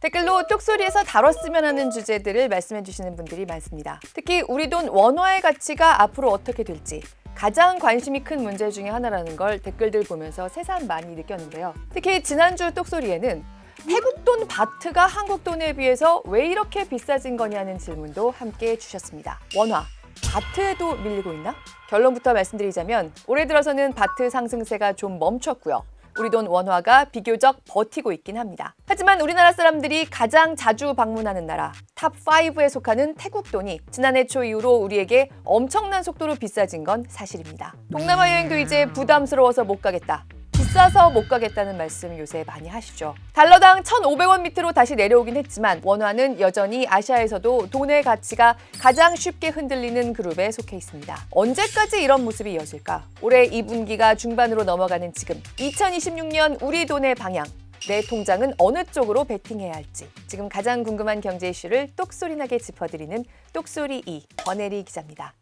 댓글로 똑소리에서 다뤘으면 하는 주제들을 말씀해 주시는 분들이 많습니다. 특히 우리 돈 원화의 가치가 앞으로 어떻게 될지 가장 관심이 큰 문제 중에 하나라는 걸 댓글들 보면서 새삼 많이 느꼈는데요. 특히 지난주 똑소리에는 태국 돈 바트가 한국 돈에 비해서 왜 이렇게 비싸진 거냐는 질문도 함께 주셨습니다. 원화, 바트에도 밀리고 있나? 결론부터 말씀드리자면 올해 들어서는 바트 상승세가 좀 멈췄고요. 우리 돈 원화가 비교적 버티고 있긴 합니다. 하지만 우리나라 사람들이 가장 자주 방문하는 나라 탑5에 속하는 태국 돈이 지난해 초 이후로 우리에게 엄청난 속도로 비싸진 건 사실입니다. 동남아 여행도 이제 부담스러워서 못 가겠다. 비싸서 못 가겠다는 말씀 요새 많이 하시죠. 달러당 1,500원 밑으로 다시 내려오긴 했지만 원화는 여전히 아시아에서도 돈의 가치가 가장 쉽게 흔들리는 그룹에 속해 있습니다. 언제까지 이런 모습이 이어질까? 올해 2분기가 중반으로 넘어가는 지금 2026년 우리 돈의 방향, 내 통장은 어느 쪽으로 베팅해야 할지 지금 가장 궁금한 경제 이슈를 똑소리나게 짚어드리는 똑소리 2 권혜리 기자입니다.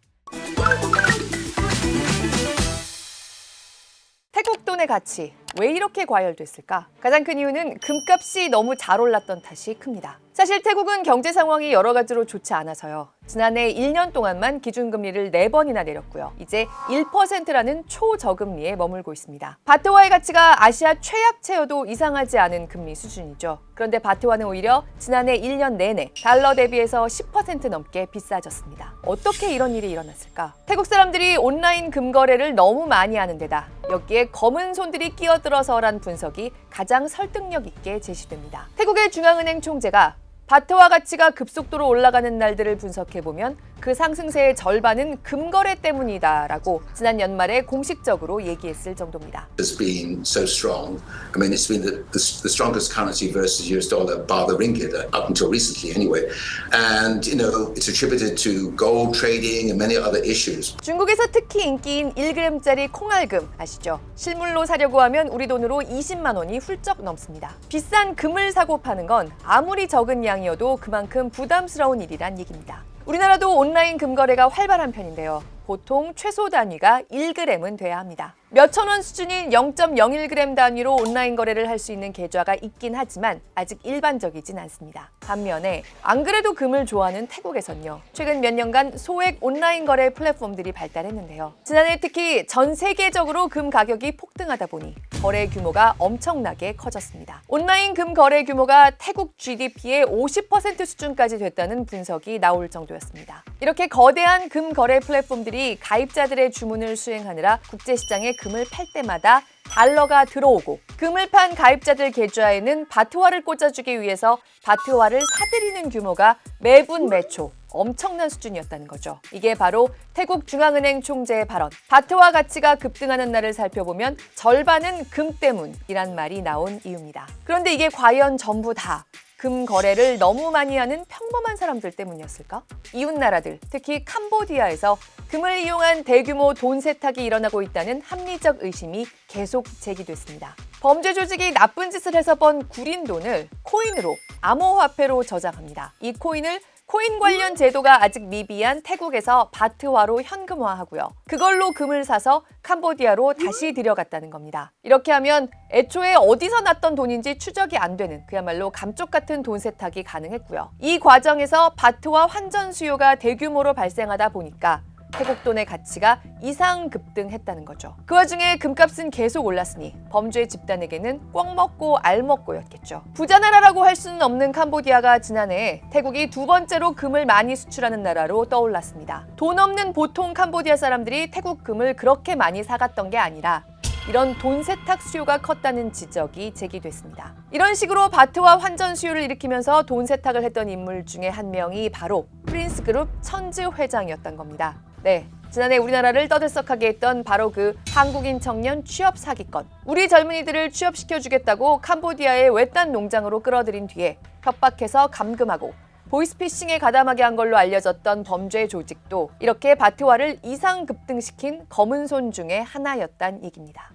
태국 돈의 가치 왜 이렇게 과열됐을까? 가장 큰 이유는 금값이 너무 잘 올랐던 탓이 큽니다. 사실 태국은 경제 상황이 여러 가지로 좋지 않아서요. 지난해 1년 동안만 기준금리를 4번이나 내렸고요. 이제 1%라는 초저금리에 머물고 있습니다. 바트화의 가치가 아시아 최약체여도 이상하지 않은 금리 수준이죠. 그런데 바트화는 오히려 지난해 1년 내내 달러 대비해서 10% 넘게 비싸졌습니다. 어떻게 이런 일이 일어났을까? 태국 사람들이 온라인 금거래를 너무 많이 하는 데다 여기에 검은 손들이 끼어들어서란 분석이 가장 설득력 있게 제시됩니다. 태국의 중앙은행 총재가 바트화 가치가 급속도로 올라가는 날들을 분석해보면 그 상승세의 절반은 금거래 때문이다라고 지난 연말에 공식적으로 얘기했을 정도입니다. Has been so strong. I mean, it's been the strongest currency versus US dollar, bar the ringgit, up until recently anyway. And, you know, it's attributed to gold trading and many other issues. 중국에서 특히 인기인 1g짜리 콩알금 아시죠? 실물로 사려고 하면 우리 돈으로 20만 원이 훌쩍 넘습니다. 비싼 금을 사고 파는 건 아무리 적은 양이어도 그만큼 부담스러운 일이란 얘기입니다. 우리나라도 온라인 금거래가 활발한 편인데요. 보통 최소 단위가 1g은 돼야 합니다. 몇천 원 수준인 0.01g 단위로 온라인 거래를 할 수 있는 계좌가 있긴 하지만 아직 일반적이진 않습니다. 반면에 안 그래도 금을 좋아하는 태국에선요. 최근 몇 년간 소액 온라인 거래 플랫폼들이 발달했는데요. 지난해 특히 전 세계적으로 금 가격이 폭등하다 보니 거래 규모가 엄청나게 커졌습니다. 온라인 금 거래 규모가 태국 GDP의 50% 수준까지 됐다는 분석이 나올 정도였습니다. 이렇게 거대한 금 거래 플랫폼들이 가입자들의 주문을 수행하느라 국제시장에 금을 팔 때마다 달러가 들어오고 금을 판 가입자들 계좌에는 바트화를 꽂아주기 위해서 바트화를 사들이는 규모가 매분 매초 엄청난 수준이었다는 거죠. 이게 바로 태국 중앙은행 총재의 발언. 바트화 가치가 급등하는 날을 살펴보면 절반은 금 때문이란 말이 나온 이유입니다. 그런데 이게 과연 전부 다 금 거래를 너무 많이 하는 평범한 사람들 때문이었을까? 이웃 나라들, 특히 캄보디아에서 금을 이용한 대규모 돈 세탁이 일어나고 있다는 합리적 의심이 계속 제기됐습니다. 범죄 조직이 나쁜 짓을 해서 번 구린 돈을 코인으로, 암호화폐로 저장합니다. 이 코인을 코인 관련 제도가 아직 미비한 태국에서 바트화로 현금화하고요. 그걸로 금을 사서 캄보디아로 다시 들여갔다는 겁니다. 이렇게 하면 애초에 어디서 났던 돈인지 추적이 안 되는 그야말로 감쪽 같은 돈 세탁이 가능했고요. 이 과정에서 바트화 환전 수요가 대규모로 발생하다 보니까 태국 돈의 가치가 이상 급등했다는 거죠. 그 와중에 금값은 계속 올랐으니 범죄 집단에게는 꿩 먹고 알 먹고였겠죠. 부자 나라라고 할 수는 없는 캄보디아가 지난해 태국이 두 번째로 금을 많이 수출하는 나라로 떠올랐습니다. 돈 없는 보통 캄보디아 사람들이 태국 금을 그렇게 많이 사갔던 게 아니라 이런 돈 세탁 수요가 컸다는 지적이 제기됐습니다. 이런 식으로 바트화 환전 수요를 일으키면서 돈 세탁을 했던 인물 중에 한 명이 바로 프린스그룹 천즈 회장이었던 겁니다. 네, 지난해 우리나라를 떠들썩하게 했던 바로 그 한국인 청년 취업 사기건. 우리 젊은이들을 취업시켜주겠다고 캄보디아의 외딴 농장으로 끌어들인 뒤에 협박해서 감금하고 보이스피싱에 가담하게 한 걸로 알려졌던 범죄 조직도 이렇게 바트화를 이상 급등시킨 검은 손 중에 하나였단 얘기입니다.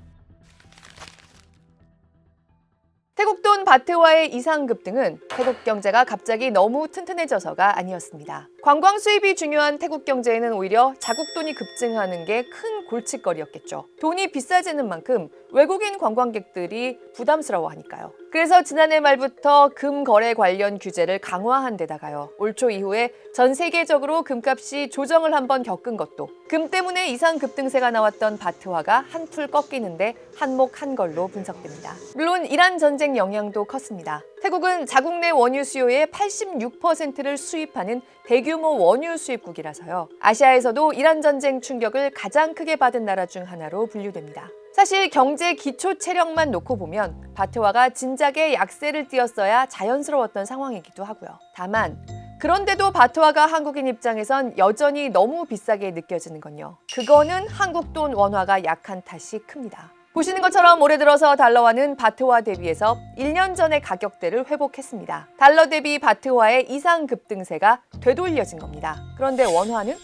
태국 돈 바트화의 이상 급등은 태국 경제가 갑자기 너무 튼튼해져서가 아니었습니다. 관광 수입이 중요한 태국 경제에는 오히려 자국 돈이 급증하는 게 큰 골칫거리였겠죠. 돈이 비싸지는 만큼 외국인 관광객들이 부담스러워하니까요. 그래서 지난해 말부터 금 거래 관련 규제를 강화한 데다가요. 올 초 이후에 전 세계적으로 금값이 조정을 한번 겪은 것도 금 때문에 이상 급등세가 나왔던 바트화가 한풀 꺾이는데 한몫한 걸로 분석됩니다. 물론 이란 전쟁 영향도 컸습니다. 태국은 자국 내 원유 수요의 86%를 수입하는 대규모 원유 수입국이라서요. 아시아에서도 이란 전쟁 충격을 가장 크게 받은 나라 중 하나로 분류됩니다. 사실 경제 기초 체력만 놓고 보면 바트화가 진작에 약세를 띄었어야 자연스러웠던 상황이기도 하고요. 다만 그런데도 바트화가 한국인 입장에선 여전히 너무 비싸게 느껴지는 건요. 그거는 한국 돈 원화가 약한 탓이 큽니다. 보시는 것처럼 올해 들어서 달러화는 바트화 대비해서 1년 전의 가격대를 회복했습니다. 달러 대비 바트화의 이상 급등세가 되돌려진 겁니다. 그런데 원화는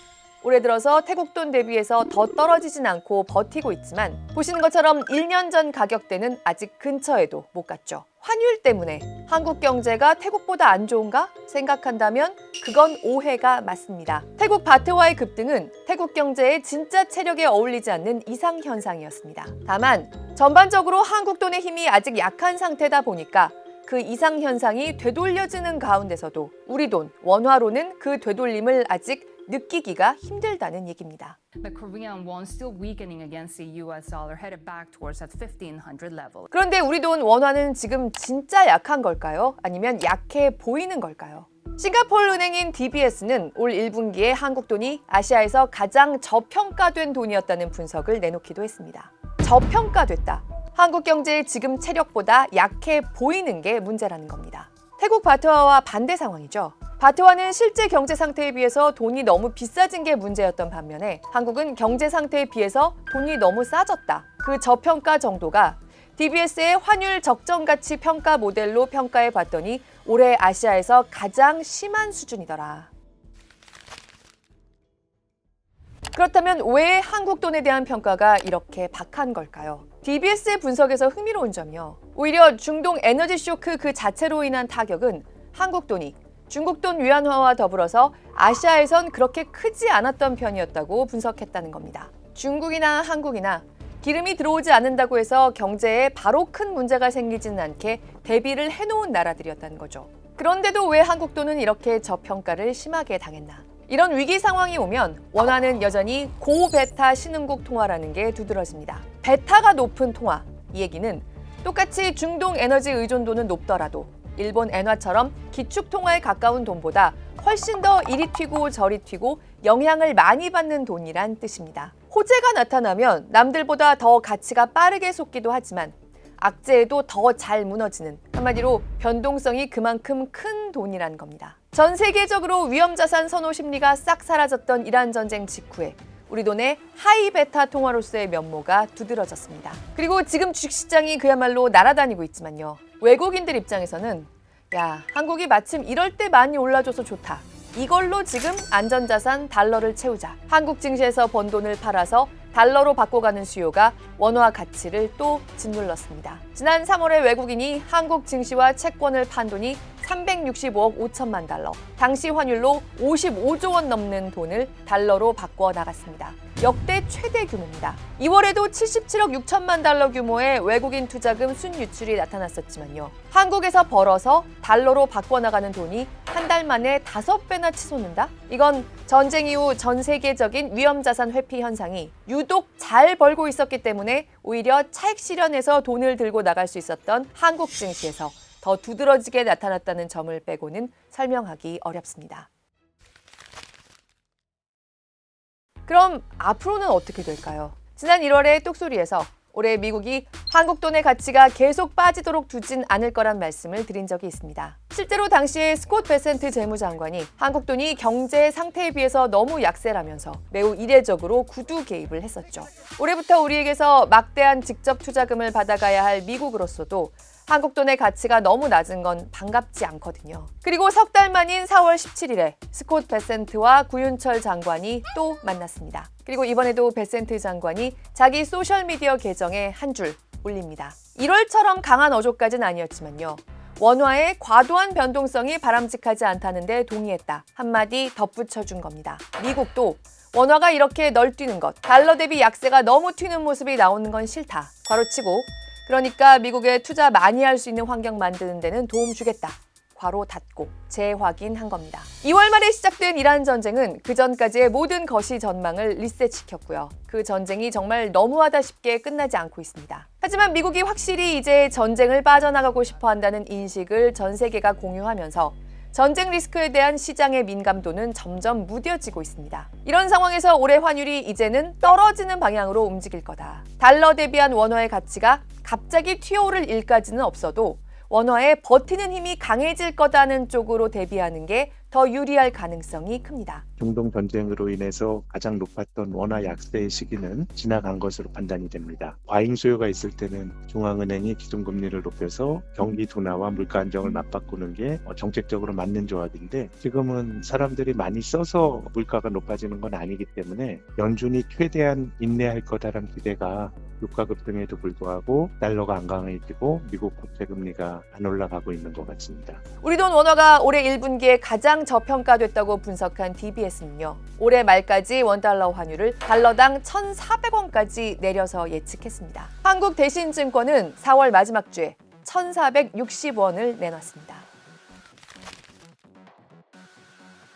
올해 들어서 태국 돈 대비해서 더 떨어지진 않고 버티고 있지만 보시는 것처럼 1년 전 가격대는 아직 근처에도 못 갔죠. 환율 때문에 한국 경제가 태국보다 안 좋은가 생각한다면 그건 오해가 맞습니다. 태국 바트화의 급등은 태국 경제의 진짜 체력에 어울리지 않는 이상현상이었습니다. 다만 전반적으로 한국 돈의 힘이 아직 약한 상태다 보니까 그 이상현상이 되돌려지는 가운데서도 우리 돈, 원화로는 그 되돌림을 아직 느끼기가 힘들다는 얘기입니다. The Korean won still weakening against the US dollar headed back towards that 1500 level. 그런데 우리 돈 원화는 지금 진짜 약한 걸까요? 아니면 약해 보이는 걸까요? 싱가포르 은행인 DBS는 올 1분기에 한국 돈이 아시아에서 가장 저평가된 돈이었다는 분석을 내놓기도 했습니다. 저평가됐다. 한국 경제의 지금 체력보다 약해 보이는 게 문제라는 겁니다. 태국 바트화와 반대 상황이죠. 바트화는 실제 경제 상태에 비해서 돈이 너무 비싸진 게 문제였던 반면에 한국은 경제 상태에 비해서 돈이 너무 싸졌다. 그 저평가 정도가 DBS의 환율 적정 가치 평가 모델로 평가해 봤더니 올해 아시아에서 가장 심한 수준이더라. 그렇다면 왜 한국 돈에 대한 평가가 이렇게 박한 걸까요? DBS의 분석에서 흥미로운 점이요. 오히려 중동 에너지 쇼크 그 자체로 인한 타격은 한국 돈이 중국 돈 위안화와 더불어서 아시아에선 그렇게 크지 않았던 편이었다고 분석했다는 겁니다. 중국이나 한국이나 기름이 들어오지 않는다고 해서 경제에 바로 큰 문제가 생기지는 않게 대비를 해놓은 나라들이었다는 거죠. 그런데도 왜 한국 돈은 이렇게 저평가를 심하게 당했나? 이런 위기 상황이 오면 원화는 여전히 고베타 신흥국 통화라는 게 두드러집니다. 베타가 높은 통화, 이 얘기는 똑같이 중동 에너지 의존도는 높더라도 일본 엔화처럼 기축 통화에 가까운 돈보다 훨씬 더 이리 튀고 저리 튀고 영향을 많이 받는 돈이란 뜻입니다. 호재가 나타나면 남들보다 더 가치가 빠르게 솟기도 하지만 악재에도 더 잘 무너지는, 한마디로 변동성이 그만큼 큰 돈이란 겁니다. 전 세계적으로 위험자산 선호 심리가 싹 사라졌던 이란 전쟁 직후에 우리 돈의 하이 베타 통화로서의 면모가 두드러졌습니다. 그리고 지금 주식시장이 그야말로 날아다니고 있지만요. 외국인들 입장에서는 야, 한국이 마침 이럴 때 많이 올라줘서 좋다. 이걸로 지금 안전자산 달러를 채우자. 한국 증시에서 번 돈을 팔아서 달러로 바꿔가는 수요가 원화 가치를 또 짓눌렀습니다. 지난 3월에 외국인이 한국 증시와 채권을 판 돈이 365억 5천만 달러, 당시 환율로 55조 원 넘는 돈을 달러로 바꿔 나갔습니다. 역대 최대 규모입니다. 2월에도 77억 6천만 달러 규모의 외국인 투자금 순유출이 나타났었지만요. 한국에서 벌어서 달러로 바꿔나가는 돈이 한 달 만에 5배나 치솟는다? 이건 전쟁 이후 전 세계적인 위험자산 회피 현상이 유독 잘 벌고 있었기 때문에 오히려 차익 실현해서 돈을 들고 나갈 수 있었던 한국 증시에서 더 두드러지게 나타났다는 점을 빼고는 설명하기 어렵습니다. 그럼 앞으로는 어떻게 될까요? 지난 1월에 똑소리에서 올해 미국이 한국 돈의 가치가 계속 빠지도록 두진 않을 거란 말씀을 드린 적이 있습니다. 실제로 당시에 스콧 베센트 재무장관이 한국 돈이 경제 상태에 비해서 너무 약세라면서 매우 이례적으로 구두 개입을 했었죠. 올해부터 우리에게서 막대한 직접 투자금을 받아가야 할 미국으로서도 한국 돈의 가치가 너무 낮은 건 반갑지 않거든요. 그리고 석 달 만인 4월 17일에 스콧 베센트와 구윤철 장관이 또 만났습니다. 그리고 이번에도 베센트 장관이 자기 소셜미디어 계정에 한 줄 올립니다. 1월처럼 강한 어조까지는 아니었지만요. 원화의 과도한 변동성이 바람직하지 않다는 데 동의했다. 한마디 덧붙여준 겁니다. 미국도 원화가 이렇게 널뛰는 것, 달러 대비 약세가 너무 튀는 모습이 나오는 건 싫다. 괄호치고 그러니까 미국에 투자 많이 할 수 있는 환경 만드는 데는 도움 주겠다. 괄호 닫고 재확인한 겁니다. 2월 말에 시작된 이란 전쟁은 그 전까지의 모든 거시 전망을 리셋시켰고요. 그 전쟁이 정말 너무하다 싶게 끝나지 않고 있습니다. 하지만 미국이 확실히 이제 전쟁을 빠져나가고 싶어 한다는 인식을 전 세계가 공유하면서 전쟁 리스크에 대한 시장의 민감도는 점점 무뎌지고 있습니다. 이런 상황에서 올해 환율이 이제는 떨어지는 방향으로 움직일 거다. 달러 대비한 원화의 가치가 갑자기 튀어오를 일까지는 없어도 원화의 버티는 힘이 강해질 거다는 쪽으로 대비하는 게 더 유리할 가능성이 큽니다. 중동 전쟁으로 인해서 가장 높았던 원화 약세의 시기는 지나간 것으로 판단이 됩니다. 과잉 수요가 있을 때는 중앙은행이 기준금리를 높여서 경기 둔화와 물가 안정을 맞바꾸는 게 정책적으로 맞는 조합인데 지금은 사람들이 많이 써서 물가가 높아지는 건 아니기 때문에 연준이 최대한 인내할 거다라는 기대가 유가 급등에도 불구하고 달러가 안 강해지고 미국 국채 금리가 안 올라가고 있는 것 같습니다. 우리 돈 원화가 올해 1분기에 가장 저평가됐다고 분석한 DBS는요. 올해 말까지 원달러 환율을 달러당 1,400원까지 내려서 예측했습니다. 한국대신증권은 4월 마지막 주에 1,460원을 내놨습니다.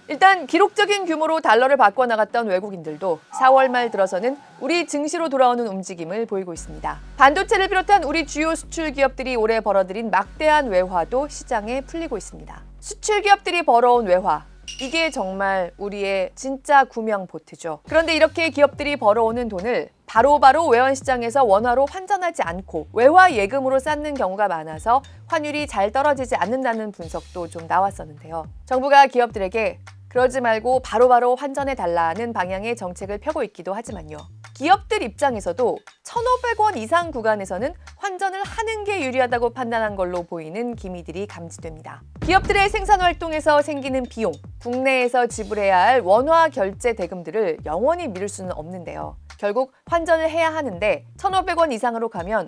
일단 기록적인 규모로 달러를 바꿔나갔던 외국인들도 4월 말 들어서는 우리 증시로 돌아오는 움직임을 보이고 있습니다. 반도체를 비롯한 우리 주요 수출 기업들이 올해 벌어들인 막대한 외화도 시장에 풀리고 있습니다. 수출 기업들이 벌어온 외화, 이게 정말 우리의 진짜 구명보트죠. 그런데 이렇게 기업들이 벌어오는 돈을 바로바로 외환시장에서 원화로 환전하지 않고 외화 예금으로 쌓는 경우가 많아서 환율이 잘 떨어지지 않는다는 분석도 좀 나왔었는데요. 정부가 기업들에게 그러지 말고 바로바로 환전해달라는 방향의 정책을 펴고 있기도 하지만요. 기업들 입장에서도 1,500원 이상 구간에서는 환전을 하는 게 유리하다고 판단한 걸로 보이는 기미들이 감지됩니다. 기업들의 생산 활동에서 생기는 비용, 국내에서 지불해야 할 원화 결제 대금들을 영원히 미룰 수는 없는데요. 결국 환전을 해야 하는데 1,500원 이상으로 가면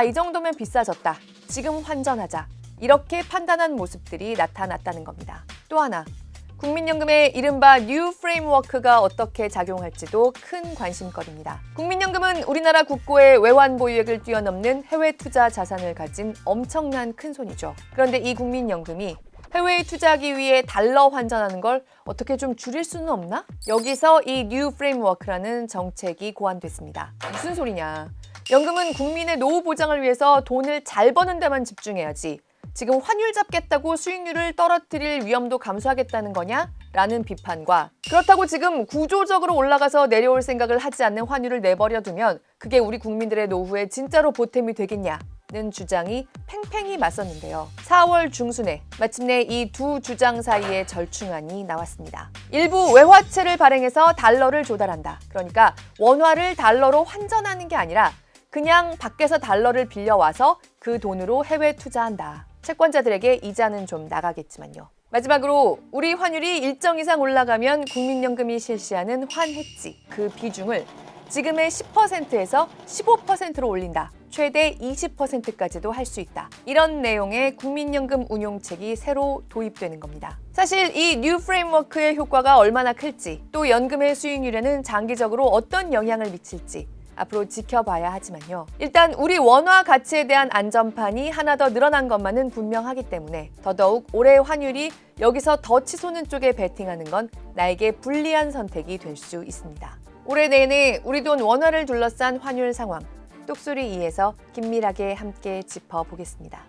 이 정도면 비싸졌다. 지금 환전하자. 이렇게 판단한 모습들이 나타났다는 겁니다. 또 하나, 국민연금의 이른바 뉴 프레임워크가 어떻게 작용할지도 큰 관심거리입니다. 국민연금은 우리나라 국고의 외환 보유액을 뛰어넘는 해외 투자 자산을 가진 엄청난 큰손이죠. 그런데 이 국민연금이 해외에 투자하기 위해 달러 환전하는 걸 어떻게 좀 줄일 수는 없나? 여기서 이 뉴 프레임워크라는 정책이 고안됐습니다. 무슨 소리냐? 연금은 국민의 노후 보장을 위해서 돈을 잘 버는 데만 집중해야지. 지금 환율 잡겠다고 수익률을 떨어뜨릴 위험도 감수하겠다는 거냐? 라는 비판과 그렇다고 지금 구조적으로 올라가서 내려올 생각을 하지 않는 환율을 내버려 두면 그게 우리 국민들의 노후에 진짜로 보탬이 되겠냐는 주장이 팽팽히 맞섰는데요. 4월 중순에 마침내 이 두 주장 사이에 절충안이 나왔습니다. 일부 외화채를 발행해서 달러를 조달한다. 그러니까 원화를 달러로 환전하는 게 아니라 그냥 밖에서 달러를 빌려와서 그 돈으로 해외 투자한다. 채권자들에게 이자는 좀 나가겠지만요. 마지막으로 우리 환율이 일정 이상 올라가면 국민연금이 실시하는 환해지 그 비중을 지금의 10%에서 15%로 올린다. 최대 20%까지도 할 수 있다. 이런 내용의 국민연금 운용책이 새로 도입되는 겁니다. 사실 이 뉴 프레임워크의 효과가 얼마나 클지 또 연금의 수익률에는 장기적으로 어떤 영향을 미칠지 앞으로 지켜봐야 하지만요. 일단 우리 원화 가치에 대한 안전판이 하나 더 늘어난 것만은 분명하기 때문에 더더욱 올해 환율이 여기서 더 치솟는 쪽에 베팅하는 건 나에게 불리한 선택이 될 수 있습니다. 올해 내내 우리 돈 원화를 둘러싼 환율 상황, 똑소리 2에서 긴밀하게 함께 짚어보겠습니다.